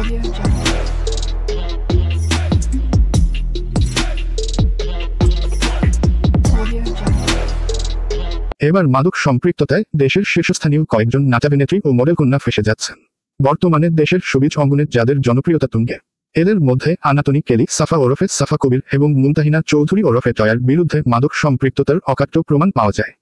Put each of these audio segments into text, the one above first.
Audio Jungle. Audio Jungle. এবার মাদক সম্পৃক্ততায় দেশের শীর্ষস্থানীয় কয়েকজন নাট্যাভিনেত্রী ও মডেল কন্যা ফেসে যাচ্ছেন। বর্তমানে দেশের শোবিজ অঙ্গনে যাদের জনপ্রিয়তা তুঙ্গে, এদের মধ্যে আনাতোনি কেলি, সাফা ওরফে সাফা কবির এবং মুমতাহিনা চৌধুরী ওরফে টয়ার বিরুদ্ধে মাদক সম্পৃক্ততার অকাট্য প্রমাণ পাওয়া যায়।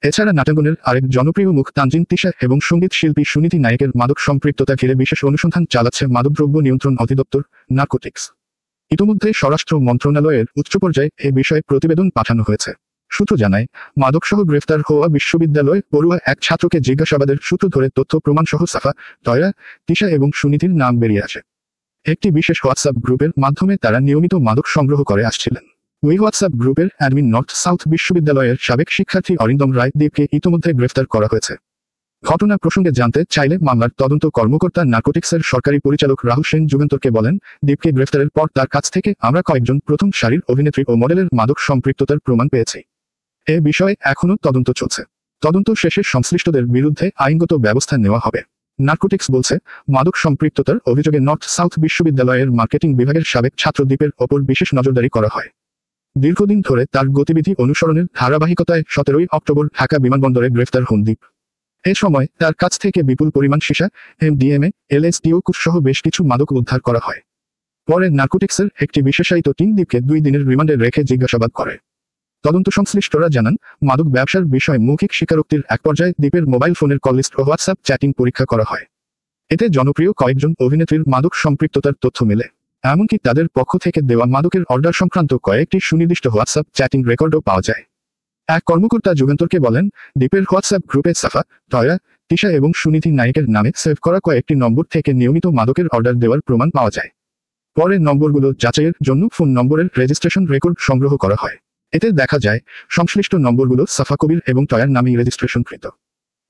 এছাড়া নাট্যাঙ্গনের আরেক জনপ্রিয় মুখ তানজিন তিশা এবং সঙ্গীত শিল্পী সুনীতি নায়েকের মাদক সম্পৃক্ততা ঘিরে বিশেষ অনুসন্ধান চালাচ্ছে মাদকদ্রব্য নিয়ন্ত্রণ অধিদপ্তর, নার্কোটিক্স। ইতোমধ্যে স্বরাষ্ট্র মন্ত্রণালয়ের উচ্চ পর্যায়ে এ বিষয়ে প্রতিবেদন পাঠানো হয়েছে। সূত্র জানায়, মাদকসহ গ্রেফতার হওয়া বিশ্ববিদ্যালয় পড়ুয়া এক ছাত্রকে জিজ্ঞাসাবাদের সূত্র ধরে তথ্য প্রমাণসহ সাফা, টয়া, তিশা এবং সুনীতির নাম বেরিয়ে আসে। একটি বিশেষ হোয়াটসঅ্যাপ গ্রুপের মাধ্যমে তারা নিয়মিত মাদক সংগ্রহ করে আসছিলেন। ওই হোয়াটসঅ্যাপ গ্রুপের অ্যাডমিন নর্থ সাউথ বিশ্ববিদ্যালয়ের সাবেক শিক্ষার্থী অরিন্দম রায় দীপকে ইতোমধ্যে গ্রেফতার করা হয়েছে। ঘটনা প্রসঙ্গে জানতে চাইলে মামলার তদন্ত কর্মকর্তা নার্কোটিক্সের সরকারি পরিচালক রাহুল সেন যুগান্তরকে বলেন, দীপকে গ্রেফতারের পর তার কাছ থেকে আমরা কয়েকজন প্রথম সারির অভিনেত্রী ও মডেলের মাদক সম্পৃক্ততার প্রমাণ পেয়েছি। এ বিষয়ে এখনও তদন্ত চলছে। তদন্ত শেষে সংশ্লিষ্টদের বিরুদ্ধে আইনগত ব্যবস্থা নেওয়া হবে। নার্কোটিক্স বলছে, মাদক সম্পৃক্ততার অভিযোগে নর্থ সাউথ বিশ্ববিদ্যালয়ের মার্কেটিং বিভাগের সাবেক ছাত্র দীপের ওপর বিশেষ নজরদারি করা হয়। দীর্ঘদিন ধরে তার গতিবিধি অনুসরণের ধারাবাহিকতায় 17 অক্টোবর ঢাকা বিমানবন্দরে গ্রেফতার হন দীপ। এ সময় তার কাছ থেকে বিপুল পরিমাণ সীসা, এমডিএমএ, এলএসডি ও সহ বেশ কিছু মাদক উদ্ধার করা হয়। পরে নার্কোটিক্সের একটি বিশেষায়িত টিম দীপকে 2 দিনের রিমান্ডে রেখে জিজ্ঞাসাবাদ করে। তদন্ত সংশ্লিষ্টরা জানান, মাদক ব্যবসার বিষয়ে মৌখিক স্বীকারোক্তির এক পর্যায়ে দীপের মোবাইল ফোনের কল লিস্ট ও হোয়াটসঅ্যাপ চ্যাটিং পরীক্ষা করা হয়। এতে জনপ্রিয় কয়েকজন অভিনেত্রীর মাদক সম্পৃক্ততার তথ্য মেলে। এমনকি তাদের পক্ষ থেকে দেওয়া মাদকের অর্ডার সংক্রান্ত কয়েকটি সুনির্দিষ্ট হোয়াটসঅ্যাপ চ্যাটিং রেকর্ডও পাওয়া যায়। এক কর্মকর্তা যুগান্তরকে বলেন, দীপের হোয়াটসঅ্যাপ গ্রুপে সাফা, টয়া, তিশা এবং সুনীতি নায়েকের নামে সেভ করা কয়েকটি নম্বর থেকে নিয়মিত মাদকের অর্ডার দেওয়ার প্রমাণ পাওয়া যায়। পরে নম্বরগুলো যাচাইয়ের জন্য ফোন নম্বরের রেজিস্ট্রেশন রেকর্ড সংগ্রহ করা হয়। এতে দেখা যায়, সংশ্লিষ্ট নম্বরগুলো সাফা কবির এবং টয়ার নামেই রেজিস্ট্রেশনকৃত।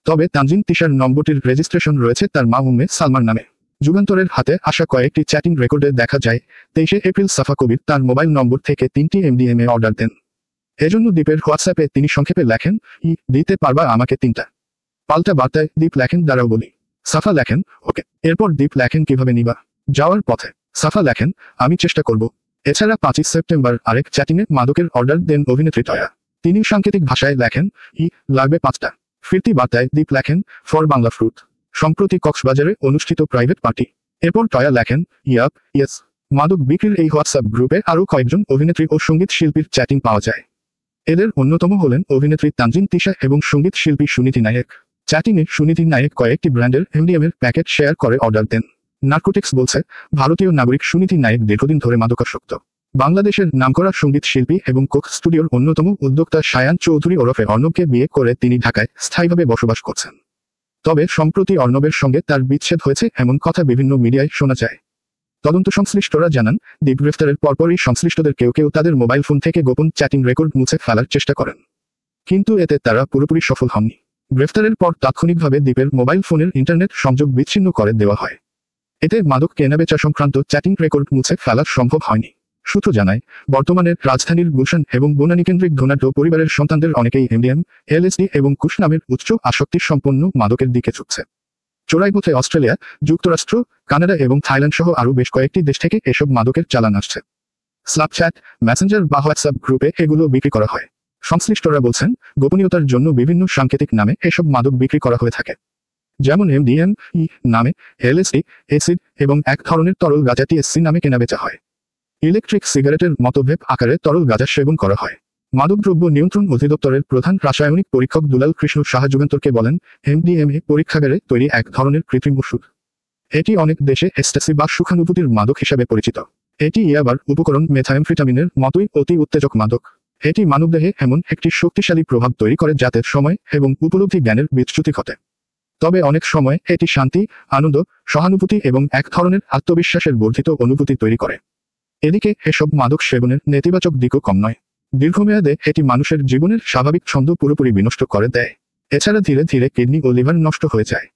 তবে তানজিন তিশার নম্বরটির রেজিস্ট্রেশন রয়েছে তার মা উম্মে সালমার নামে। যুগান্তরের হাতে আসা কয়েকটি চ্যাটিং রেকর্ডে দেখা যায়, 23 এপ্রিল সাফা কবির তার মোবাইল নম্বর থেকে 3টি এমডিএমএ অর্ডার দেন। এজন্য দীপের হোয়াটসঅ্যাপে তিনি সংক্ষেপে লেখেন, দিতে পারবা আমাকে 3টা। পাল্টা বার্তায় দীপ লেখেন, দাঁড়াও বলি। সাফা লেখেন, ওকে। এরপর দীপ লেখেন, কিভাবে নিবা? যাওয়ার পথে। সাফা লেখেন, আমি চেষ্টা করব। এছাড়া 5 সেপ্টেম্বর আরেক চ্যাটিংয়ে মাদকের অর্ডার দেন অভিনেত্রী টয়া। তিনি সাংকেতিক ভাষায় লেখেন, লাগবে 5টা। ফিরতি বার্তায় দীপ লেখেন, ফর বাংলা ফ্রুট। সম্প্রতি কক্সবাজারে অনুষ্ঠিত প্রাইভেট পার্টি। এরপর টয়া লেখেন, ইয়াপ, ইয়েস। মাদক বিক্রির এই হোয়াটসঅ্যাপ গ্রুপে আরও কয়েকজন অভিনেত্রী ও সঙ্গীত শিল্পীর চ্যাটিং পাওয়া যায়। এদের অন্যতম হলেন অভিনেত্রী তানজিন তিশা এবং সঙ্গীত শিল্পী সুনীতি নায়েক। চ্যাটিংয়ে সুনীতি নায়েক কয়েকটি ব্র্যান্ডের এমডিএমের প্যাকেট শেয়ার করে অর্ডার দেন। নার্কোটিক্স বলছে, ভারতীয় নাগরিক সুনীতি নায়েক দীর্ঘদিন ধরে মাদকাসক্ত। বাংলাদেশের নামকরা সঙ্গীত শিল্পী এবং কোক স্টুডিওর অন্যতম উদ্যোক্তা সায়ান চৌধুরী ওরফে অর্ণবকে বিয়ে করে তিনি ঢাকায় স্থায়ীভাবে বসবাস করছেন। তবে সম্প্রতি অর্ণবের সঙ্গে তার বিচ্ছেদ হয়েছে এমন কথা বিভিন্ন মিডিয়ায় শোনা যায়। তদন্ত সংশ্লিষ্টরা জানান, দীপ গ্রেফতারের পরপরই সংশ্লিষ্টদের কেউ কেউ তাদের মোবাইল ফোন থেকে গোপন চ্যাটিং রেকর্ড মুছে ফেলার চেষ্টা করেন। কিন্তু এতে তারা পুরোপুরি সফল হননি। গ্রেফতারের পর তাৎক্ষণিকভাবে দীপের মোবাইল ফোনের ইন্টারনেট সংযোগ বিচ্ছিন্ন করে দেওয়া হয়। এতে মাদক কেনাবেচা সংক্রান্ত চ্যাটিং রেকর্ড মুছে ফেলা সম্ভব হয়নি। সূত্র জানায়, বর্তমানে রাজধানীর গুলশান এবং বনানীকেন্দ্রিক ধনাঢ্য পরিবারের সন্তানদের অনেকেই এমডিএম, এলএসডি এবং কুশ নামের উচ্চ আসক্তি সম্পন্ন মাদকের দিকে ঝুঁকছে। চোরাই পথে অস্ট্রেলিয়া, যুক্তরাষ্ট্র, কানাডা এবং থাইল্যান্ড সহ আরও বেশ কয়েকটি দেশ থেকে এসব মাদকের চালান আসছে। স্ন্যাপচ্যাট, মেসেঞ্জার বা হোয়াটসঅ্যাপ গ্রুপে এগুলো বিক্রি করা হয়। সংশ্লিষ্টরা বলছেন, গোপনীয়তার জন্য বিভিন্ন সাংকেতিক নামে এসব মাদক বিক্রি করা হয়ে থাকে। যেমন এমডিএম নামে, এলএসডি, এসিড এবং এক ধরনের তরল গাঁজা টিএসসি নামে কেনাবেচা হয়। ইলেকট্রিক সিগারেটের মতো ভেপ আকারে তরল গাঁজা সেবন করা হয়। মাদকদ্রব্য নিয়ন্ত্রণ অধিদপ্তরের প্রধান রাসায়নিক পরীক্ষক দুলাল কৃষ্ণ সাহা যুগান্তরকে বলেন, এমডিএমএ পরীক্ষাগারে তৈরি এক ধরনের কৃত্রিম ওষুধ। এটি অনেক দেশে এস্টাসি বা সুখানুভূতির মাদক হিসাবে পরিচিত। এটি ইয়াবার উপকরণ মেথামফেটামিনের মতোই অতি উত্তেজক মাদক। এটি মানবদেহে এমন একটি শক্তিশালী প্রভাব তৈরি করে যাতে সময় এবং উপলব্ধি জ্ঞানের বিচ্যুতি ঘটে। তবে অনেক সময় এটি শান্তি, আনন্দ, সহানুভূতি এবং এক ধরনের আত্মবিশ্বাসের বর্ধিত অনুভূতি তৈরি করে। এদিকে এসব মাদক সেবনের নেতিবাচক দিকও কম নয়। দীর্ঘমেয়াদে এটি মানুষের জীবনের স্বাভাবিক ছন্দ পুরোপুরি বিনষ্ট করে দেয়। এছাড়া ধীরে ধীরে কিডনি ও লিভার নষ্ট হয়ে যায়।